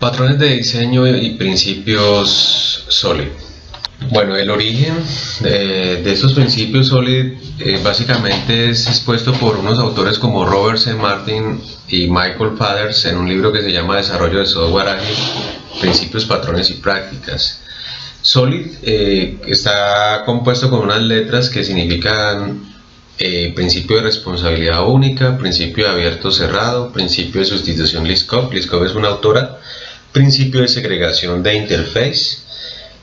Patrones de diseño y principios SOLID. Bueno, el origen de estos principios SOLID básicamente es expuesto por unos autores como Robert C. Martin y Michael Fathers en un libro que se llama Desarrollo de Software Ágil, Principios, Patrones y Prácticas. SOLID está compuesto con unas letras que significan principio de responsabilidad única, principio de abierto cerrado, principio de sustitución Liskov es una autora, principio de segregación de interface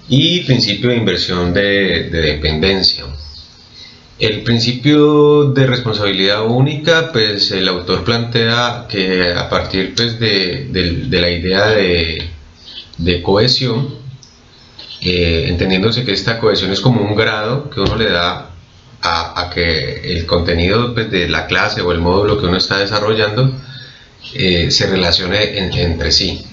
y principio de inversión de dependencia. El principio de responsabilidad única, pues el autor plantea que a partir pues, de la idea de cohesión, entendiéndose que esta cohesión es como un grado que uno le da a que el contenido pues, de la clase o el módulo que uno está desarrollando se relacione entre sí.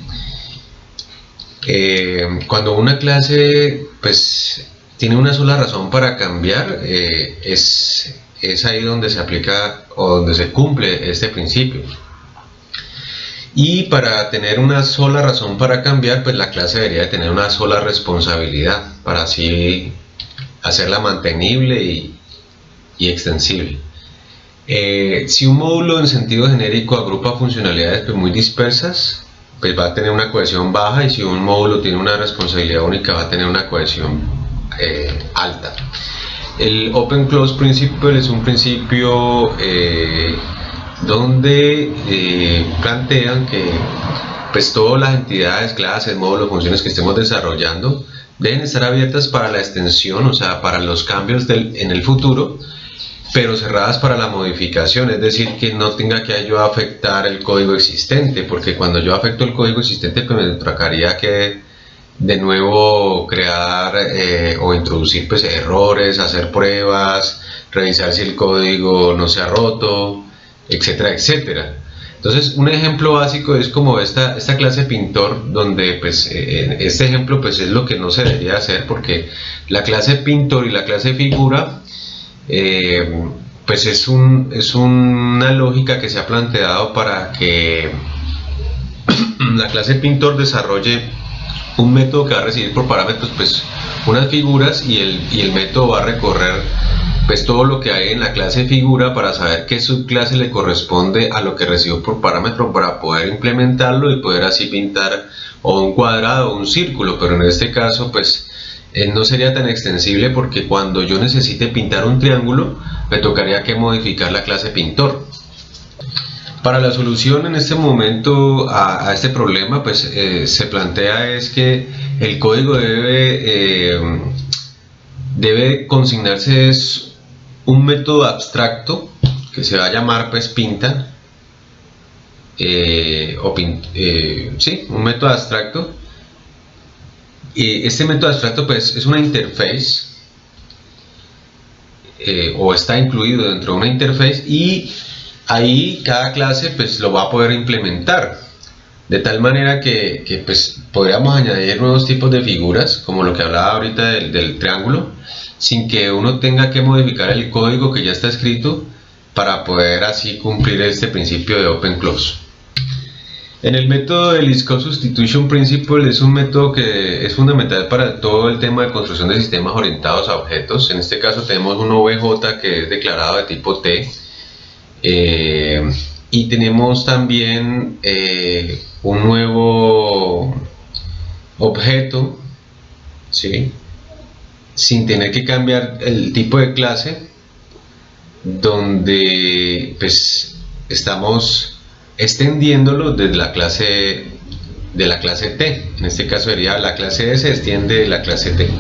Cuando una clase pues tiene una sola razón para cambiar, es ahí donde se aplica o donde se cumple este principio. Y para tener una sola razón para cambiar, pues la clase debería tener una sola responsabilidad para así hacerla mantenible y extensible. Si un módulo en sentido genérico agrupa funcionalidades pues, muy dispersas, pues va a tener una cohesión baja, y si un módulo tiene una responsabilidad única va a tener una cohesión alta. El Open Close Principle es un principio donde plantean que pues, todas las entidades, clases, módulos, funciones que estemos desarrollando deben estar abiertas para la extensión, o sea, para los cambios en el futuro, pero cerradas para la modificación, es decir, que no tenga que yo afectar el código existente, porque cuando yo afecto el código existente, pues me tocaría que de nuevo crear o introducir pues, errores, hacer pruebas, revisar si el código no se ha roto, etcétera, etcétera. Entonces, un ejemplo básico es como esta clase pintor, donde pues, este ejemplo pues, es lo que no se debería hacer, porque la clase pintor y la clase figura pues es una lógica que se ha planteado para que la clase pintor desarrolle un método que va a recibir por parámetros pues unas figuras, y el método va a recorrer pues todo lo que hay en la clase figura para saber qué subclase le corresponde a lo que recibió por parámetro, para poder implementarlo y poder así pintar o un cuadrado o un círculo. Pero en este caso pues no sería tan extensible, porque cuando yo necesite pintar un triángulo me tocaría que modificar la clase pintor. Para la solución en este momento a este problema pues se plantea es que el código debe consignarse es un método abstracto que se va a llamar pues pinta, sí, un método abstracto. Este método abstracto pues es una interface o está incluido dentro de una interface, y ahí cada clase pues lo va a poder implementar de tal manera que pues podríamos añadir nuevos tipos de figuras, como lo que hablaba ahorita del triángulo, sin que uno tenga que modificar el código que ya está escrito, para poder así cumplir este principio de Open Close. En el método de Liskov Substitution Principle es un método que es fundamental para todo el tema de construcción de sistemas orientados a objetos. En este caso tenemos un OBJ que es declarado de tipo T, y tenemos también un nuevo objeto, ¿sí? Sin tener que cambiar el tipo de clase, donde pues estamos extendiéndolo desde la clase T. En este caso sería la clase S extiende de la clase T.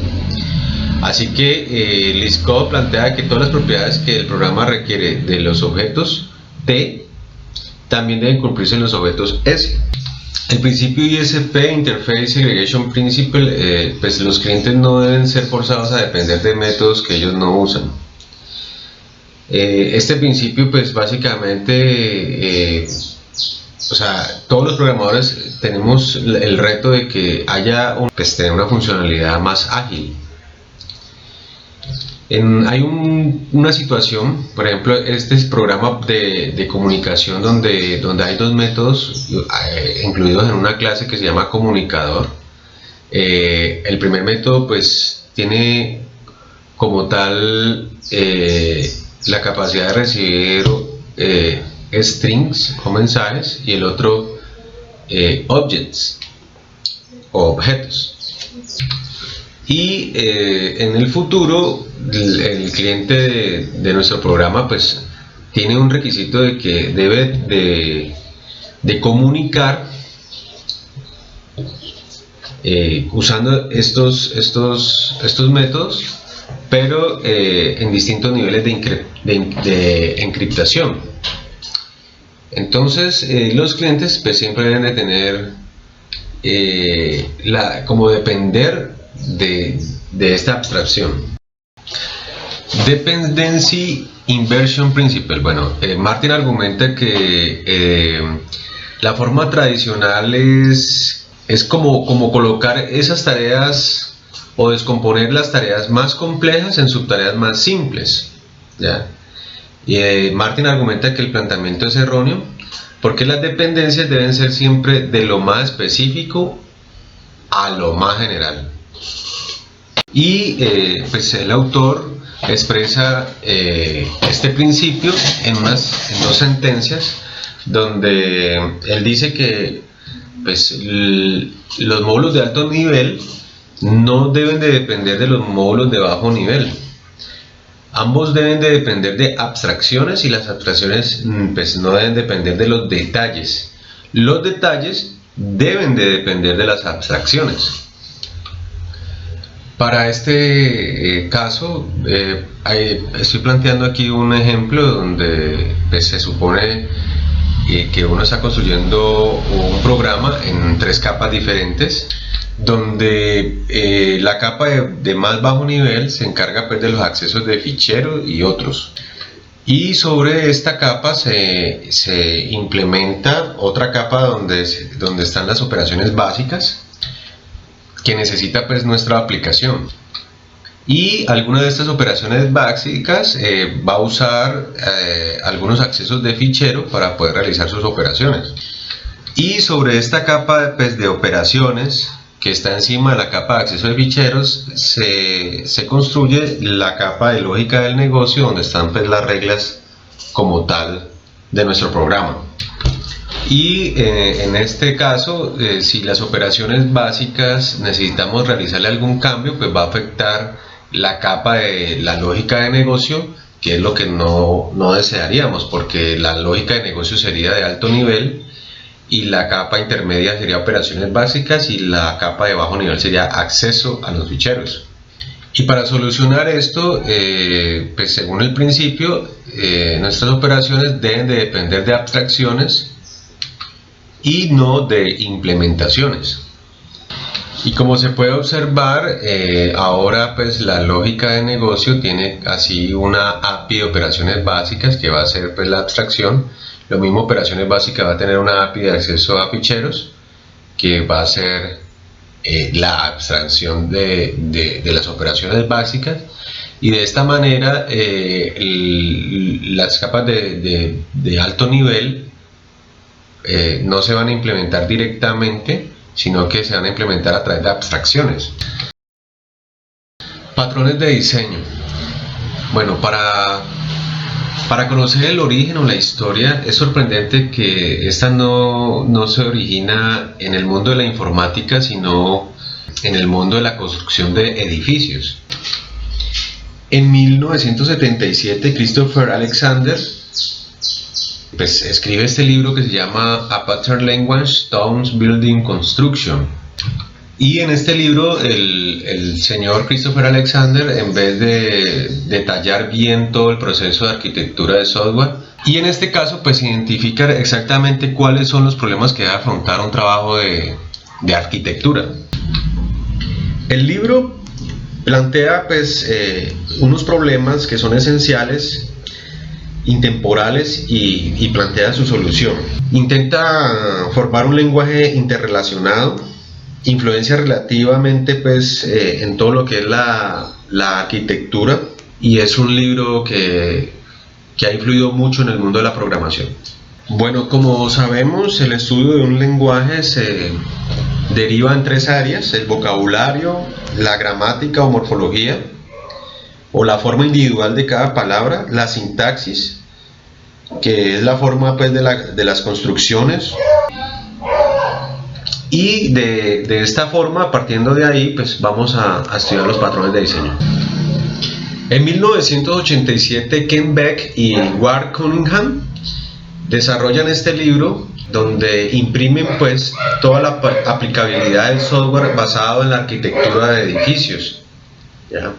Así que Liskov plantea que todas las propiedades que el programa requiere de los objetos T también deben cumplirse en los objetos S. El principio ISP, Interface Segregation Principle, pues los clientes no deben ser forzados a depender de métodos que ellos no usan. Este principio pues básicamente o sea, todos los programadores tenemos el reto de que haya tener una funcionalidad más ágil. Hay una situación, por ejemplo, este es programa de comunicación donde hay dos métodos incluidos en una clase que se llama comunicador. El primer método pues tiene como tal la capacidad de recibir strings o mensajes, y el otro objects o objetos. Y en el futuro el cliente de nuestro programa pues tiene un requisito de que debe de comunicar usando estos métodos, pero en distintos niveles de encriptación. Entonces los clientes pues siempre deben de tener como depender de esta abstracción. Dependency Inversion Principle. Bueno, Martin argumenta que la forma tradicional es como colocar esas tareas o descomponer las tareas más complejas en subtareas más simples, ¿ya? Y Martin argumenta que el planteamiento es erróneo porque las dependencias deben ser siempre de lo más específico a lo más general. Y pues el autor expresa este principio en dos sentencias, donde él dice que pues, los módulos de alto nivel no deben de depender de los módulos de bajo nivel. Ambos deben de depender de abstracciones, y las abstracciones pues, no deben depender de los detalles. Los detalles deben de depender de las abstracciones. Para este caso, estoy planteando aquí un ejemplo donde pues, se supone que uno está construyendo un programa en 3 capas diferentes, donde la capa de más bajo nivel se encarga pues, de los accesos de ficheros y otros. Y sobre esta capa se implementa otra capa donde están las operaciones básicas que necesita pues nuestra aplicación, y alguna de estas operaciones básicas va a usar algunos accesos de fichero para poder realizar sus operaciones. Y sobre esta capa pues, de operaciones que está encima de la capa de acceso de ficheros se construye la capa de lógica del negocio, donde están pues, las reglas como tal de nuestro programa. Y en este caso, si las operaciones básicas necesitamos realizarle algún cambio, pues va a afectar la capa de la lógica de negocio, que es lo que no desearíamos, porque la lógica de negocio sería de alto nivel y la capa intermedia sería operaciones básicas y la capa de bajo nivel sería acceso a los ficheros. Y para solucionar esto, pues según el principio, nuestras operaciones deben de depender de abstracciones y no de implementaciones. Y como se puede observar, ahora pues la lógica de negocio tiene así una API de operaciones básicas que va a ser pues la abstracción. Lo mismo, operaciones básicas va a tener una API de acceso a ficheros que va a ser la abstracción de las operaciones básicas. Y de esta manera las capas de alto nivel no se van a implementar directamente, sino que se van a implementar a través de abstracciones. Patrones de diseño. Bueno, para conocer el origen o la historia, es sorprendente que esta no se origina en el mundo de la informática, sino en el mundo de la construcción de edificios. En 1977, Christopher Alexander pues escribe este libro que se llama A Pattern Language, Towns Building Construction. Y en este libro el señor Christopher Alexander, en vez de detallar bien todo el proceso de arquitectura de software, y en este caso pues identificar exactamente cuáles son los problemas que debe afrontar un trabajo de arquitectura. El libro plantea pues unos problemas que son esenciales, intemporales, y plantea su solución. Intenta formar un lenguaje interrelacionado, influencia relativamente pues en todo lo que es la arquitectura, y es un libro que ha influido mucho en el mundo de la programación. Bueno, como sabemos, el estudio de un lenguaje se deriva en tres áreas: el vocabulario, la gramática o morfología, o la forma individual de cada palabra, la sintaxis, que es la forma pues, de las construcciones, y de esta forma, partiendo de ahí, pues vamos a estudiar los patrones de diseño. En 1987, Ken Beck y Ward Cunningham desarrollan este libro donde imprimen pues toda la aplicabilidad del software basado en la arquitectura de edificios, ¿ya?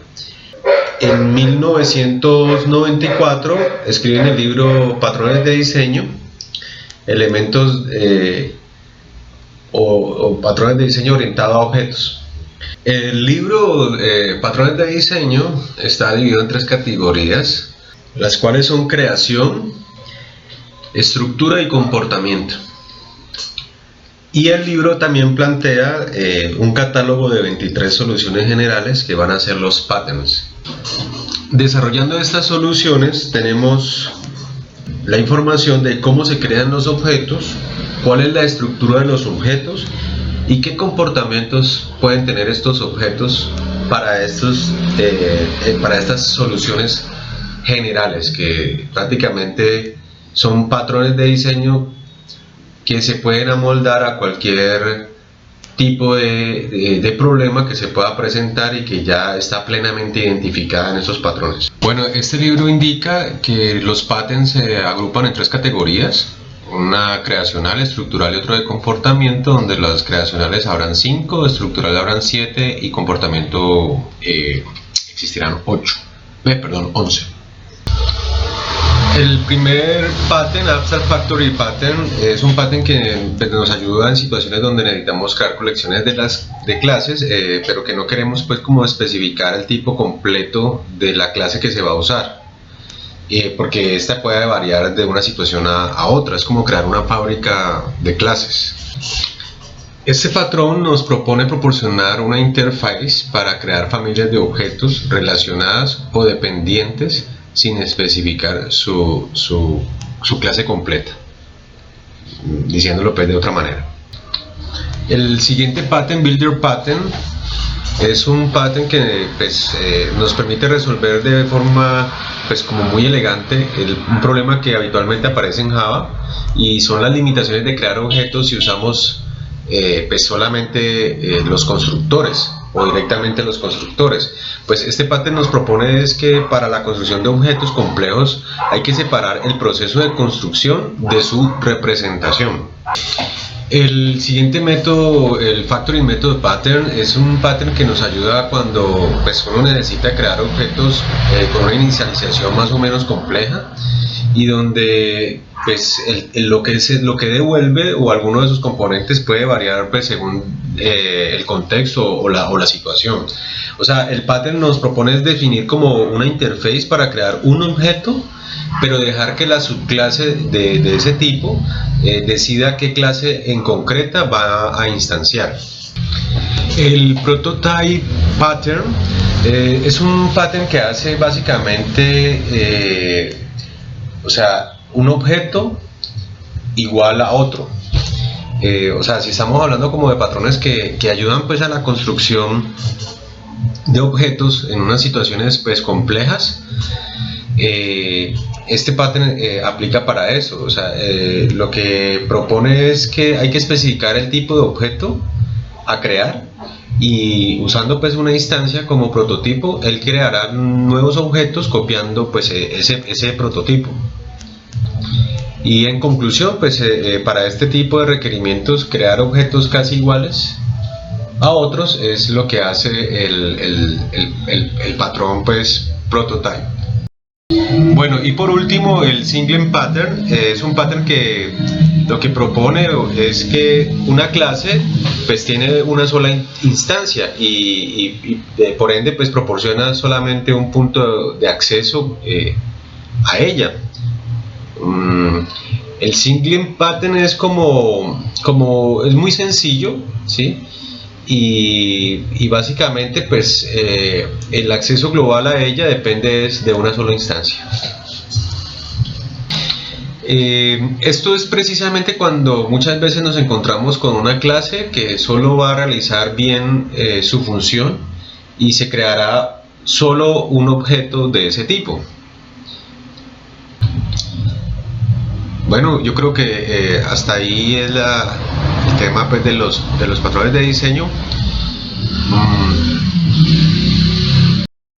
En 1994 escriben el libro Patrones de diseño, elementos o patrones de diseño orientado a objetos. El libro Patrones de diseño está dividido en tres categorías, las cuales son creación, estructura y comportamiento. Y el libro también plantea un catálogo de 23 soluciones generales que van a ser los patterns. Desarrollando estas soluciones tenemos la información de cómo se crean los objetos, cuál es la estructura de los objetos y qué comportamientos pueden tener estos objetos para estas soluciones generales, que prácticamente son patrones de diseño que se pueden amoldar a cualquier tipo de problema que se pueda presentar y que ya está plenamente identificada en esos patrones. Bueno, este libro indica que los patterns se agrupan en tres categorías: una creacional, estructural y otro de comportamiento, donde las creacionales habrán 5, estructural habrán 7 y comportamiento existirán 11. El primer pattern, Abstract Factory Pattern, es un pattern que nos ayuda en situaciones donde necesitamos crear colecciones de clases, pero que no queremos pues como especificar el tipo completo de la clase que se va a usar, porque esta puede variar de una situación a otra. Es como crear una fábrica de clases. Este patrón nos propone proporcionar una interface para crear familias de objetos relacionadas o dependientes sin especificar su clase completa, diciéndolo pues de otra manera. El siguiente pattern, Builder Pattern, es un pattern que pues, nos permite resolver de forma pues, como muy elegante un problema que habitualmente aparece en Java, y son las limitaciones de crear objetos si usamos pues solamente los constructores o directamente los constructores. Pues este pattern nos propone es que para la construcción de objetos complejos hay que separar el proceso de construcción de su representación. El siguiente método, el Factoring Method Pattern, es un pattern que nos ayuda cuando pues, uno necesita crear objetos con una inicialización más o menos compleja, y donde pues, lo que devuelve o alguno de sus componentes puede variar pues, según el contexto o la situación. O sea, el pattern nos propone definir como una interface para crear un objeto, pero dejar que la subclase de ese tipo decida qué clase en concreta va a instanciar. El Prototype Pattern es un pattern que hace básicamente o sea, un objeto igual a otro. O sea, si estamos hablando como de patrones que ayudan pues a la construcción de objetos en unas situaciones pues complejas, este pattern aplica para eso. O sea, lo que propone es que hay que especificar el tipo de objeto a crear, y usando pues una instancia como prototipo, él creará nuevos objetos copiando pues ese prototipo. Y en conclusión, pues para este tipo de requerimientos, crear objetos casi iguales a otros es lo que hace el patrón pues prototype. Bueno, y por último, el Singlet Pattern es un pattern que lo que propone es que una clase pues tiene una sola instancia y por ende pues proporciona solamente un punto de acceso a ella. El Singlet Pattern es es muy sencillo, ¿sí? y básicamente pues el acceso global a ella depende de una sola instancia. Esto es precisamente cuando muchas veces nos encontramos con una clase que solo va a realizar bien su función y se creará solo un objeto de ese tipo. Bueno, yo creo que hasta ahí es el tema pues, de los patrones de diseño.